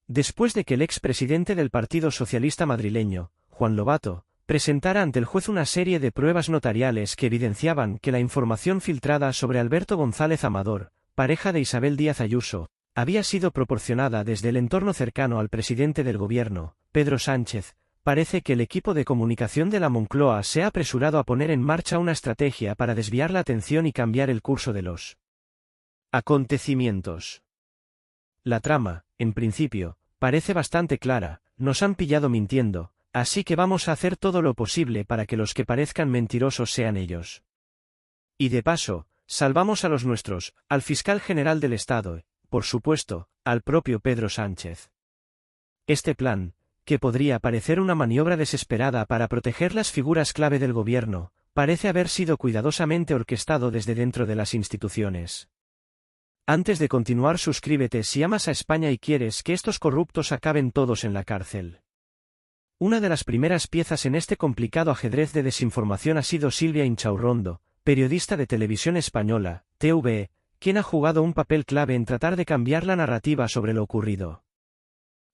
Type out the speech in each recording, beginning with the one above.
Después de que el expresidente del Partido Socialista madrileño, Juan Lobato, presentara ante el juez una serie de pruebas notariales que evidenciaban que la información filtrada sobre Alberto González Amador, pareja de Isabel Díaz Ayuso, había sido proporcionada desde el entorno cercano al presidente del gobierno, Pedro Sánchez, parece que el equipo de comunicación de la Moncloa se ha apresurado a poner en marcha una estrategia para desviar la atención y cambiar el curso de los acontecimientos. La trama, en principio, parece bastante clara: nos han pillado mintiendo, así que vamos a hacer todo lo posible para que los que parezcan mentirosos sean ellos. Y de paso, salvamos a los nuestros, al fiscal general del Estado, por supuesto, al propio Pedro Sánchez. Este plan, que podría parecer una maniobra desesperada para proteger las figuras clave del gobierno, parece haber sido cuidadosamente orquestado desde dentro de las instituciones. Antes de continuar, suscríbete si amas a España y quieres que estos corruptos acaben todos en la cárcel. Una de las primeras piezas en este complicado ajedrez de desinformación ha sido Silvia Inchaurrondo, periodista de Televisión Española, TVE, quien ha jugado un papel clave en tratar de cambiar la narrativa sobre lo ocurrido.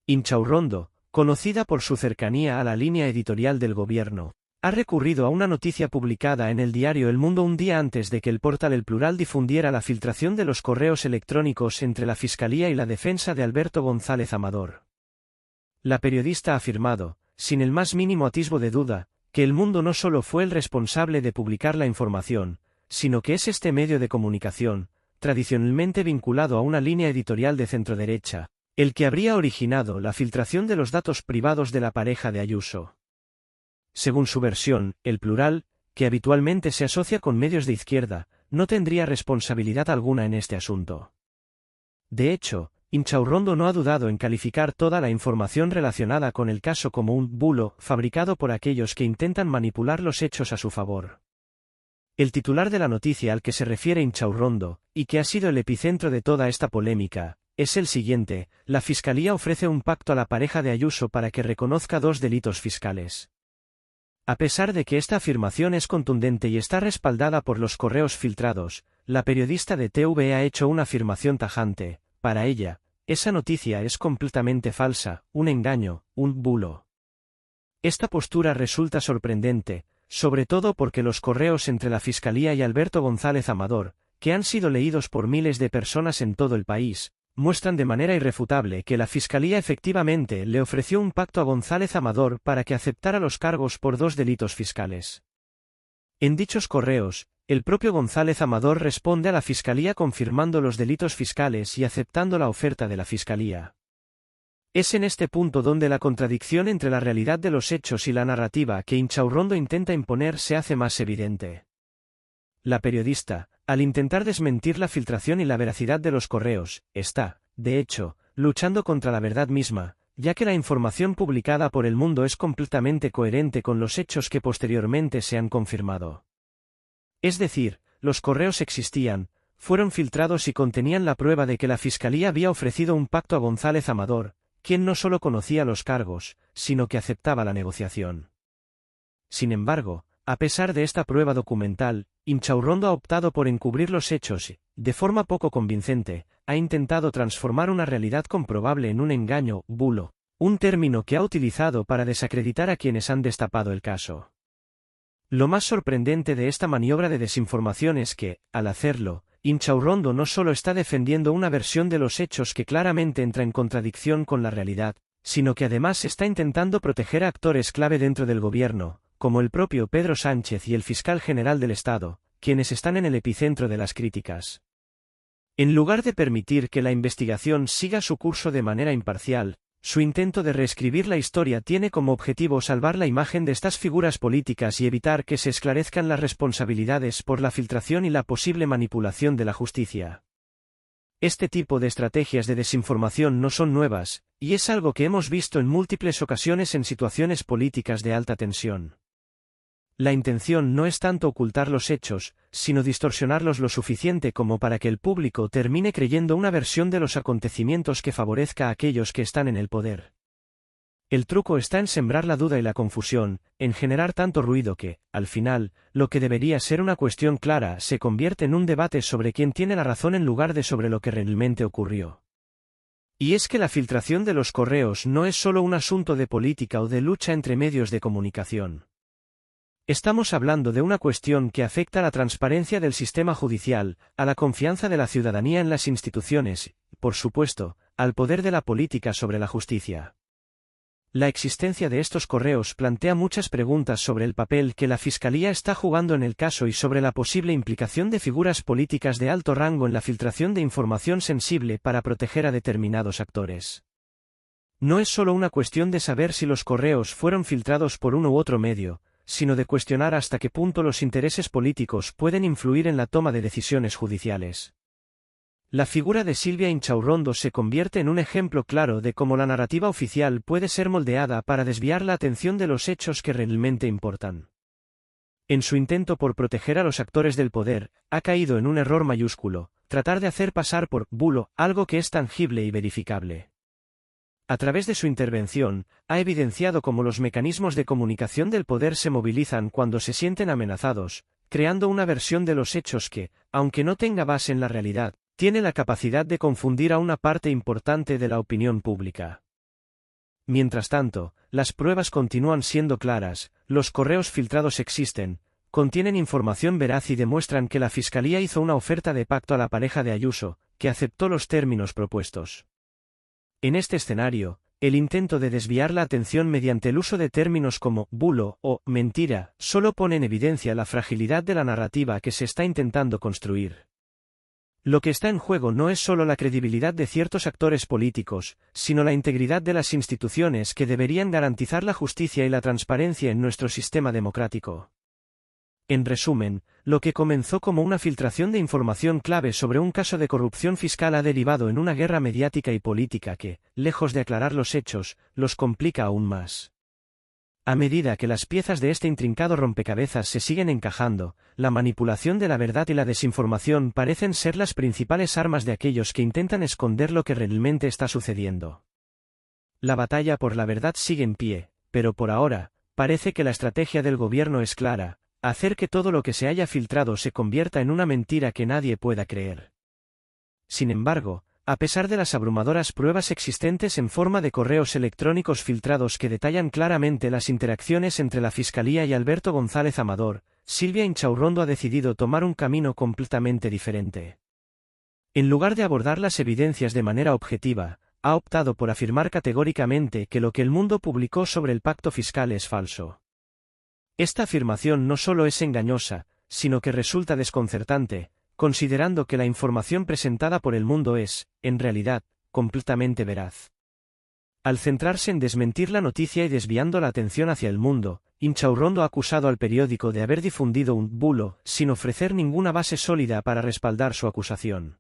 Inchaurrondo, conocida por su cercanía a la línea editorial del gobierno, ha recurrido a una noticia publicada en el diario El Mundo un día antes de que el portal El Plural difundiera la filtración de los correos electrónicos entre la Fiscalía y la defensa de Alberto González Amador. La periodista ha afirmado, sin el más mínimo atisbo de duda, que El Mundo no solo fue el responsable de publicar la información, sino que es este medio de comunicación, tradicionalmente vinculado a una línea editorial de centroderecha, el que habría originado la filtración de los datos privados de la pareja de Ayuso. Según su versión, El Plural, que habitualmente se asocia con medios de izquierda, no tendría responsabilidad alguna en este asunto. De hecho, Inchaurrondo no ha dudado en calificar toda la información relacionada con el caso como un bulo fabricado por aquellos que intentan manipular los hechos a su favor. El titular de la noticia al que se refiere Inchaurrondo, y que ha sido el epicentro de toda esta polémica, es el siguiente: la Fiscalía ofrece un pacto a la pareja de Ayuso para que reconozca 2 delitos fiscales. A pesar de que esta afirmación es contundente y está respaldada por los correos filtrados, la periodista de TVE ha hecho una afirmación tajante: para ella, esa noticia es completamente falsa, un engaño, un bulo. Esta postura resulta sorprendente, sobre todo porque los correos entre la Fiscalía y Alberto González Amador, que han sido leídos por miles de personas en todo el país, muestran de manera irrefutable que la Fiscalía efectivamente le ofreció un pacto a González Amador para que aceptara los cargos por 2 delitos fiscales. En dichos correos, el propio González Amador responde a la Fiscalía confirmando los delitos fiscales y aceptando la oferta de la Fiscalía. Es en este punto donde la contradicción entre la realidad de los hechos y la narrativa que Inchaurrondo intenta imponer se hace más evidente. La periodista, al intentar desmentir la filtración y la veracidad de los correos, está, de hecho, luchando contra la verdad misma, ya que la información publicada por El Mundo es completamente coherente con los hechos que posteriormente se han confirmado. Es decir, los correos existían, fueron filtrados y contenían la prueba de que la Fiscalía había ofrecido un pacto a González Amador, quien no solo conocía los cargos, sino que aceptaba la negociación. Sin embargo, a pesar de esta prueba documental, Inchaurrondo ha optado por encubrir los hechos y, de forma poco convincente, ha intentado transformar una realidad comprobable en un engaño, bulo, un término que ha utilizado para desacreditar a quienes han destapado el caso. Lo más sorprendente de esta maniobra de desinformación es que, al hacerlo, Inchaurrondo no solo está defendiendo una versión de los hechos que claramente entra en contradicción con la realidad, sino que además está intentando proteger a actores clave dentro del gobierno, como el propio Pedro Sánchez y el fiscal general del Estado, quienes están en el epicentro de las críticas. En lugar de permitir que la investigación siga su curso de manera imparcial, su intento de reescribir la historia tiene como objetivo salvar la imagen de estas figuras políticas y evitar que se esclarezcan las responsabilidades por la filtración y la posible manipulación de la justicia. Este tipo de estrategias de desinformación no son nuevas, y es algo que hemos visto en múltiples ocasiones en situaciones políticas de alta tensión. La intención no es tanto ocultar los hechos, sino distorsionarlos lo suficiente como para que el público termine creyendo una versión de los acontecimientos que favorezca a aquellos que están en el poder. El truco está en sembrar la duda y la confusión, en generar tanto ruido que, al final, lo que debería ser una cuestión clara se convierte en un debate sobre quién tiene la razón en lugar de sobre lo que realmente ocurrió. Y es que la filtración de los correos no es solo un asunto de política o de lucha entre medios de comunicación. Estamos hablando de una cuestión que afecta a la transparencia del sistema judicial, a la confianza de la ciudadanía en las instituciones y, por supuesto, al poder de la política sobre la justicia. La existencia de estos correos plantea muchas preguntas sobre el papel que la Fiscalía está jugando en el caso y sobre la posible implicación de figuras políticas de alto rango en la filtración de información sensible para proteger a determinados actores. No es solo una cuestión de saber si los correos fueron filtrados por uno u otro medio, sino de cuestionar hasta qué punto los intereses políticos pueden influir en la toma de decisiones judiciales. La figura de Silvia Inchaurrondo se convierte en un ejemplo claro de cómo la narrativa oficial puede ser moldeada para desviar la atención de los hechos que realmente importan. En su intento por proteger a los actores del poder, ha caído en un error mayúsculo: tratar de hacer pasar por bulo algo que es tangible y verificable. A través de su intervención, ha evidenciado cómo los mecanismos de comunicación del poder se movilizan cuando se sienten amenazados, creando una versión de los hechos que, aunque no tenga base en la realidad, tiene la capacidad de confundir a una parte importante de la opinión pública. Mientras tanto, las pruebas continúan siendo claras: los correos filtrados existen, contienen información veraz y demuestran que la Fiscalía hizo una oferta de pacto a la pareja de Ayuso, que aceptó los términos propuestos. En este escenario, el intento de desviar la atención mediante el uso de términos como bulo o mentira solo pone en evidencia la fragilidad de la narrativa que se está intentando construir. Lo que está en juego no es solo la credibilidad de ciertos actores políticos, sino la integridad de las instituciones que deberían garantizar la justicia y la transparencia en nuestro sistema democrático. En resumen, lo que comenzó como una filtración de información clave sobre un caso de corrupción fiscal ha derivado en una guerra mediática y política que, lejos de aclarar los hechos, los complica aún más. A medida que las piezas de este intrincado rompecabezas se siguen encajando, la manipulación de la verdad y la desinformación parecen ser las principales armas de aquellos que intentan esconder lo que realmente está sucediendo. La batalla por la verdad sigue en pie, pero por ahora, parece que la estrategia del gobierno es clara: hacer que todo lo que se haya filtrado se convierta en una mentira que nadie pueda creer. Sin embargo, a pesar de las abrumadoras pruebas existentes en forma de correos electrónicos filtrados que detallan claramente las interacciones entre la Fiscalía y Alberto González Amador, Silvia Inchaurrondo ha decidido tomar un camino completamente diferente. En lugar de abordar las evidencias de manera objetiva, ha optado por afirmar categóricamente que lo que El Mundo publicó sobre el pacto fiscal es falso. Esta afirmación no solo es engañosa, sino que resulta desconcertante, considerando que la información presentada por El Mundo es, en realidad, completamente veraz. Al centrarse en desmentir la noticia y desviando la atención hacia El Mundo, Inchaurrondo ha acusado al periódico de haber difundido un bulo, sin ofrecer ninguna base sólida para respaldar su acusación.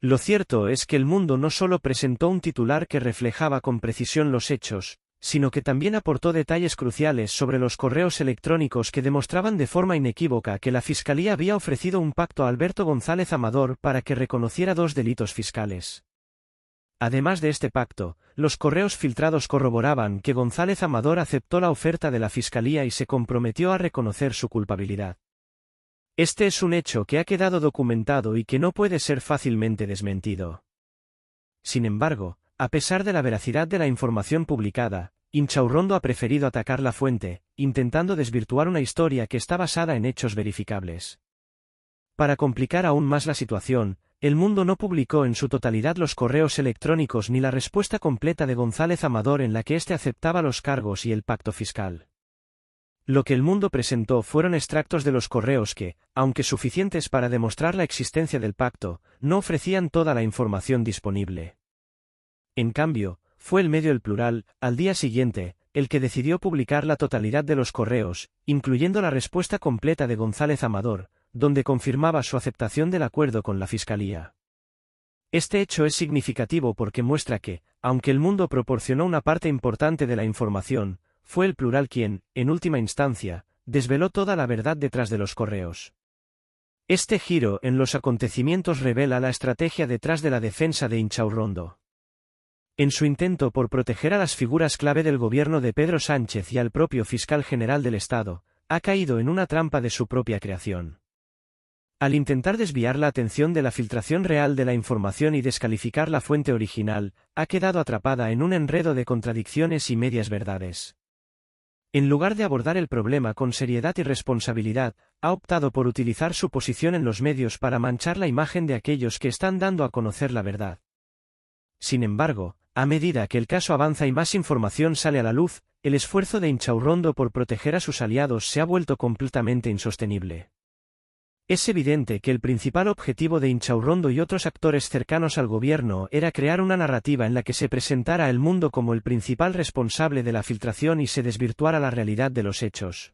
Lo cierto es que El Mundo no solo presentó un titular que reflejaba con precisión los hechos, sino que también aportó detalles cruciales sobre los correos electrónicos que demostraban de forma inequívoca que la Fiscalía había ofrecido un pacto a Alberto González Amador para que reconociera 2 delitos fiscales. Además de este pacto, los correos filtrados corroboraban que González Amador aceptó la oferta de la Fiscalía y se comprometió a reconocer su culpabilidad. Este es un hecho que ha quedado documentado y que no puede ser fácilmente desmentido. Sin embargo, a pesar de la veracidad de la información publicada, Inchaurrondo ha preferido atacar la fuente, intentando desvirtuar una historia que está basada en hechos verificables. Para complicar aún más la situación, El Mundo no publicó en su totalidad los correos electrónicos ni la respuesta completa de González Amador en la que éste aceptaba los cargos y el pacto fiscal. Lo que El Mundo presentó fueron extractos de los correos que, aunque suficientes para demostrar la existencia del pacto, no ofrecían toda la información disponible. En cambio, fue el medio El Plural, al día siguiente, el que decidió publicar la totalidad de los correos, incluyendo la respuesta completa de González Amador, donde confirmaba su aceptación del acuerdo con la Fiscalía. Este hecho es significativo porque muestra que, aunque El Mundo proporcionó una parte importante de la información, fue El Plural quien, en última instancia, desveló toda la verdad detrás de los correos. Este giro en los acontecimientos revela la estrategia detrás de la defensa de Inchaurrondo. En su intento por proteger a las figuras clave del gobierno de Pedro Sánchez y al propio fiscal general del Estado, ha caído en una trampa de su propia creación. Al intentar desviar la atención de la filtración real de la información y descalificar la fuente original, ha quedado atrapada en un enredo de contradicciones y medias verdades. En lugar de abordar el problema con seriedad y responsabilidad, ha optado por utilizar su posición en los medios para manchar la imagen de aquellos que están dando a conocer la verdad. Sin embargo, a medida que el caso avanza y más información sale a la luz, el esfuerzo de Inchaurrondo por proteger a sus aliados se ha vuelto completamente insostenible. Es evidente que el principal objetivo de Inchaurrondo y otros actores cercanos al gobierno era crear una narrativa en la que se presentara al mundo como el principal responsable de la filtración y se desvirtuara la realidad de los hechos.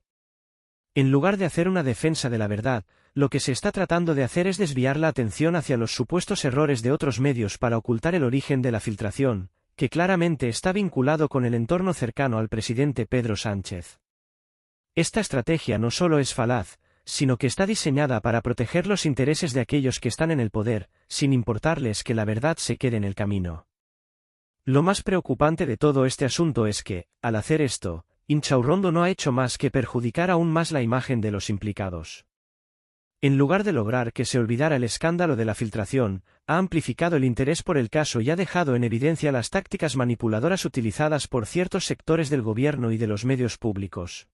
En lugar de hacer una defensa de la verdad, lo que se está tratando de hacer es desviar la atención hacia los supuestos errores de otros medios para ocultar el origen de la filtración, que claramente está vinculado con el entorno cercano al presidente Pedro Sánchez. Esta estrategia no solo es falaz, sino que está diseñada para proteger los intereses de aquellos que están en el poder, sin importarles que la verdad se quede en el camino. Lo más preocupante de todo este asunto es que, al hacer esto, Inchaurrondo no ha hecho más que perjudicar aún más la imagen de los implicados. En lugar de lograr que se olvidara el escándalo de la filtración, ha amplificado el interés por el caso y ha dejado en evidencia las tácticas manipuladoras utilizadas por ciertos sectores del gobierno y de los medios públicos.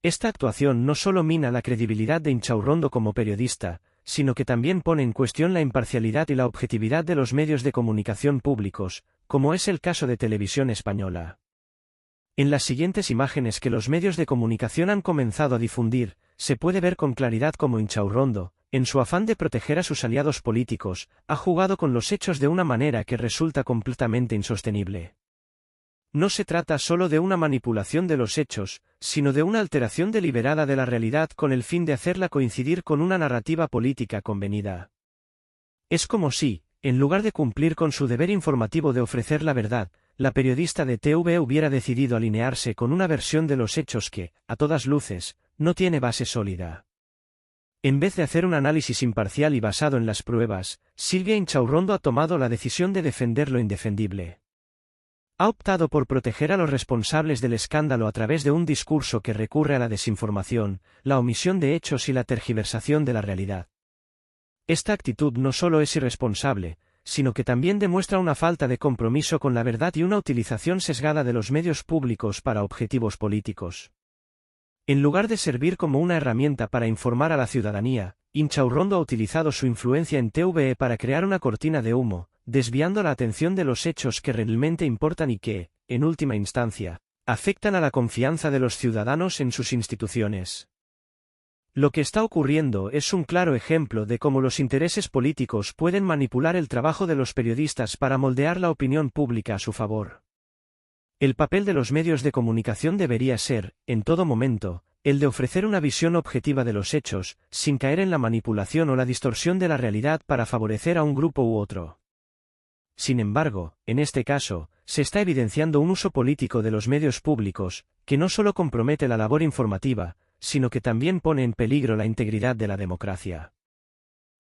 Esta actuación no solo mina la credibilidad de Inchaurrondo como periodista, sino que también pone en cuestión la imparcialidad y la objetividad de los medios de comunicación públicos, como es el caso de Televisión Española. En las siguientes imágenes que los medios de comunicación han comenzado a difundir, se puede ver con claridad cómo Inchaurrondo, en su afán de proteger a sus aliados políticos, ha jugado con los hechos de una manera que resulta completamente insostenible. No se trata solo de una manipulación de los hechos, sino de una alteración deliberada de la realidad con el fin de hacerla coincidir con una narrativa política convenida. Es como si, en lugar de cumplir con su deber informativo de ofrecer la verdad, la periodista de TV hubiera decidido alinearse con una versión de los hechos que, a todas luces, no tiene base sólida. En vez de hacer un análisis imparcial y basado en las pruebas, Silvia Inchaurrondo ha tomado la decisión de defender lo indefendible. Ha optado por proteger a los responsables del escándalo a través de un discurso que recurre a la desinformación, la omisión de hechos y la tergiversación de la realidad. Esta actitud no solo es irresponsable, sino que también demuestra una falta de compromiso con la verdad y una utilización sesgada de los medios públicos para objetivos políticos. En lugar de servir como una herramienta para informar a la ciudadanía, Inchaurrondo ha utilizado su influencia en TVE para crear una cortina de humo, desviando la atención de los hechos que realmente importan y que, en última instancia, afectan a la confianza de los ciudadanos en sus instituciones. Lo que está ocurriendo es un claro ejemplo de cómo los intereses políticos pueden manipular el trabajo de los periodistas para moldear la opinión pública a su favor. El papel de los medios de comunicación debería ser, en todo momento, el de ofrecer una visión objetiva de los hechos, sin caer en la manipulación o la distorsión de la realidad para favorecer a un grupo u otro. Sin embargo, en este caso, se está evidenciando un uso político de los medios públicos, que no solo compromete la labor informativa, sino que también pone en peligro la integridad de la democracia.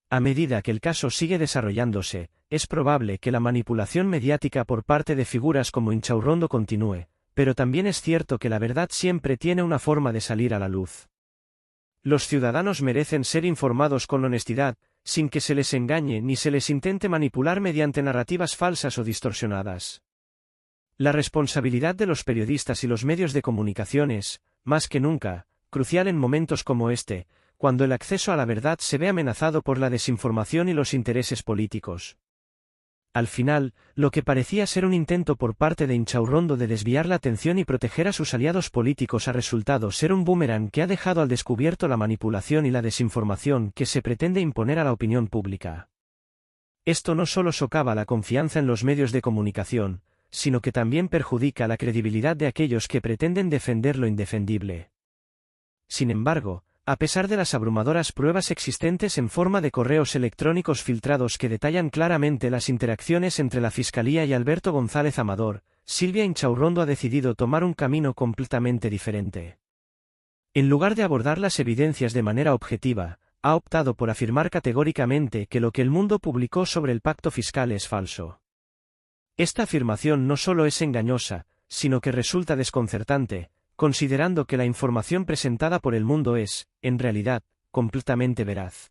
A medida que el caso sigue desarrollándose, es probable que la manipulación mediática por parte de figuras como Inchaurrondo continúe, pero también es cierto que la verdad siempre tiene una forma de salir a la luz. Los ciudadanos merecen ser informados con honestidad, sin que se les engañe ni se les intente manipular mediante narrativas falsas o distorsionadas. La responsabilidad de los periodistas y los medios de comunicación es, más que nunca, crucial en momentos como este, cuando el acceso a la verdad se ve amenazado por la desinformación y los intereses políticos. Al final, lo que parecía ser un intento por parte de Inchaurrondo de desviar la atención y proteger a sus aliados políticos ha resultado ser un boomerang que ha dejado al descubierto la manipulación y la desinformación que se pretende imponer a la opinión pública. Esto no solo socava la confianza en los medios de comunicación, sino que también perjudica la credibilidad de aquellos que pretenden defender lo indefendible. Sin embargo, a pesar de las abrumadoras pruebas existentes en forma de correos electrónicos filtrados que detallan claramente las interacciones entre la Fiscalía y Alberto González Amador, Silvia Inchaurrondo ha decidido tomar un camino completamente diferente. En lugar de abordar las evidencias de manera objetiva, ha optado por afirmar categóricamente que lo que El Mundo publicó sobre el pacto fiscal es falso. Esta afirmación no solo es engañosa, sino que resulta desconcertante, considerando que la información presentada por El Mundo es, en realidad, completamente veraz.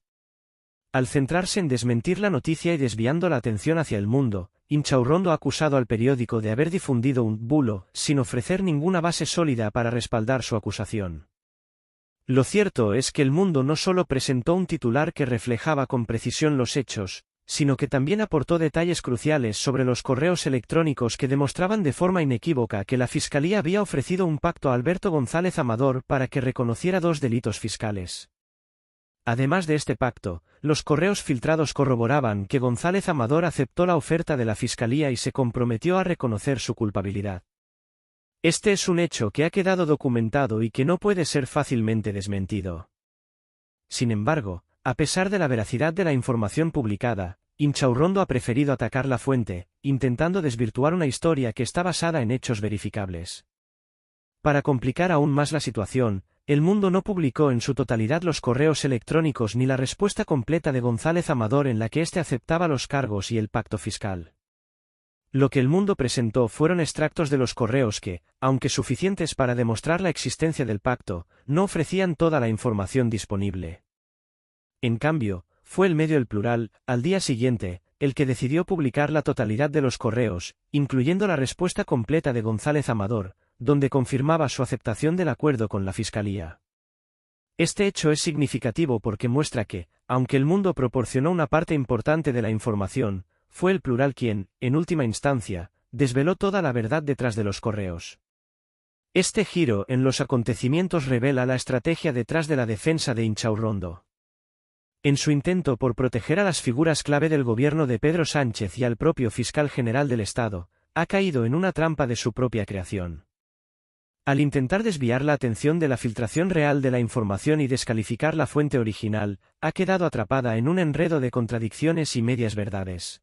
Al centrarse en desmentir la noticia y desviando la atención hacia el mundo, Inchaurrondo ha acusado al periódico de haber difundido un bulo, sin ofrecer ninguna base sólida para respaldar su acusación. Lo cierto es que El Mundo no solo presentó un titular que reflejaba con precisión los hechos, sino que también aportó detalles cruciales sobre los correos electrónicos que demostraban de forma inequívoca que la Fiscalía había ofrecido un pacto a Alberto González Amador para que reconociera 2 delitos fiscales. Además de este pacto, los correos filtrados corroboraban que González Amador aceptó la oferta de la Fiscalía y se comprometió a reconocer su culpabilidad. Este es un hecho que ha quedado documentado y que no puede ser fácilmente desmentido. Sin embargo, a pesar de la veracidad de la información publicada, Inchaurrondo ha preferido atacar la fuente, intentando desvirtuar una historia que está basada en hechos verificables. Para complicar aún más la situación, El Mundo no publicó en su totalidad los correos electrónicos ni la respuesta completa de González Amador en la que éste aceptaba los cargos y el pacto fiscal. Lo que El Mundo presentó fueron extractos de los correos que, aunque suficientes para demostrar la existencia del pacto, no ofrecían toda la información disponible. En cambio, fue el medio El Plural, al día siguiente, el que decidió publicar la totalidad de los correos, incluyendo la respuesta completa de González Amador, donde confirmaba su aceptación del acuerdo con la Fiscalía. Este hecho es significativo porque muestra que, aunque El Mundo proporcionó una parte importante de la información, fue El Plural quien, en última instancia, desveló toda la verdad detrás de los correos. Este giro en los acontecimientos revela la estrategia detrás de la defensa de Inchaurrondo. En su intento por proteger a las figuras clave del gobierno de Pedro Sánchez y al propio fiscal general del Estado, ha caído en una trampa de su propia creación. Al intentar desviar la atención de la filtración real de la información y descalificar la fuente original, ha quedado atrapada en un enredo de contradicciones y medias verdades.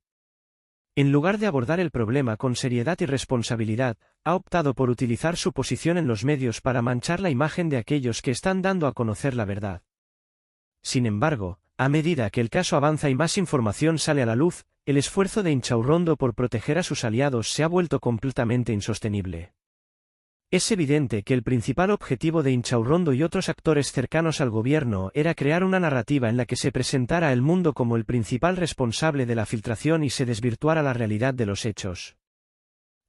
En lugar de abordar el problema con seriedad y responsabilidad, ha optado por utilizar su posición en los medios para manchar la imagen de aquellos que están dando a conocer la verdad. Sin embargo, a medida que el caso avanza y más información sale a la luz, el esfuerzo de Inchaurrondo por proteger a sus aliados se ha vuelto completamente insostenible. Es evidente que el principal objetivo de Inchaurrondo y otros actores cercanos al gobierno era crear una narrativa en la que se presentara a El Mundo como el principal responsable de la filtración y se desvirtuara la realidad de los hechos.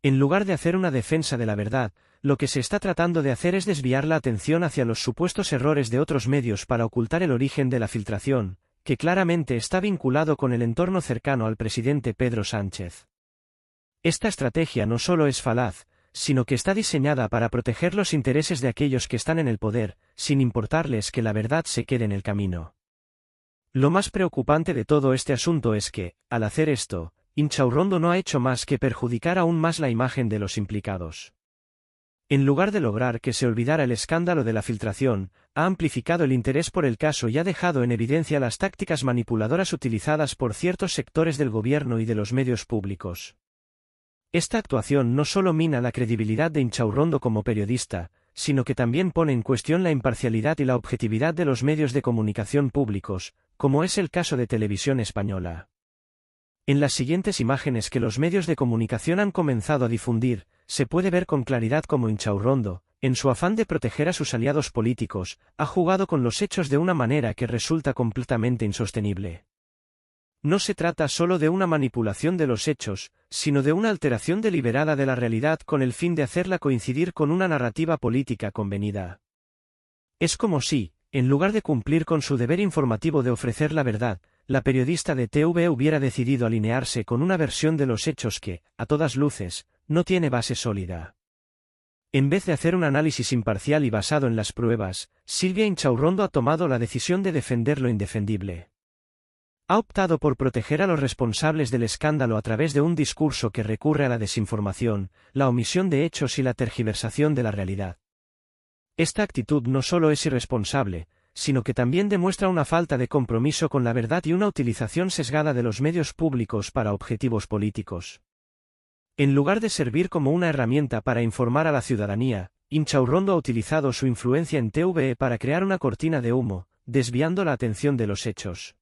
En lugar de hacer una defensa de la verdad, lo que se está tratando de hacer es desviar la atención hacia los supuestos errores de otros medios para ocultar el origen de la filtración, que claramente está vinculado con el entorno cercano al presidente Pedro Sánchez. Esta estrategia no solo es falaz, sino que está diseñada para proteger los intereses de aquellos que están en el poder, sin importarles que la verdad se quede en el camino. Lo más preocupante de todo este asunto es que, al hacer esto, Inchaurrondo no ha hecho más que perjudicar aún más la imagen de los implicados. En lugar de lograr que se olvidara el escándalo de la filtración, ha amplificado el interés por el caso y ha dejado en evidencia las tácticas manipuladoras utilizadas por ciertos sectores del gobierno y de los medios públicos. Esta actuación no solo mina la credibilidad de Inchaurrondo como periodista, sino que también pone en cuestión la imparcialidad y la objetividad de los medios de comunicación públicos, como es el caso de Televisión Española. En las siguientes imágenes que los medios de comunicación han comenzado a difundir, se puede ver con claridad cómo Inchaurrondo, en su afán de proteger a sus aliados políticos, ha jugado con los hechos de una manera que resulta completamente insostenible. No se trata solo de una manipulación de los hechos, sino de una alteración deliberada de la realidad con el fin de hacerla coincidir con una narrativa política convenida. Es como si, en lugar de cumplir con su deber informativo de ofrecer la verdad, la periodista de TV hubiera decidido alinearse con una versión de los hechos que, a todas luces, no tiene base sólida. En vez de hacer un análisis imparcial y basado en las pruebas, Silvia Inchaurrondo ha tomado la decisión de defender lo indefendible. Ha optado por proteger a los responsables del escándalo a través de un discurso que recurre a la desinformación, la omisión de hechos y la tergiversación de la realidad. Esta actitud no solo es irresponsable, sino que también demuestra una falta de compromiso con la verdad y una utilización sesgada de los medios públicos para objetivos políticos. En lugar de servir como una herramienta para informar a la ciudadanía, Inchaurrondo ha utilizado su influencia en TV para crear una cortina de humo, desviando la atención de los hechos.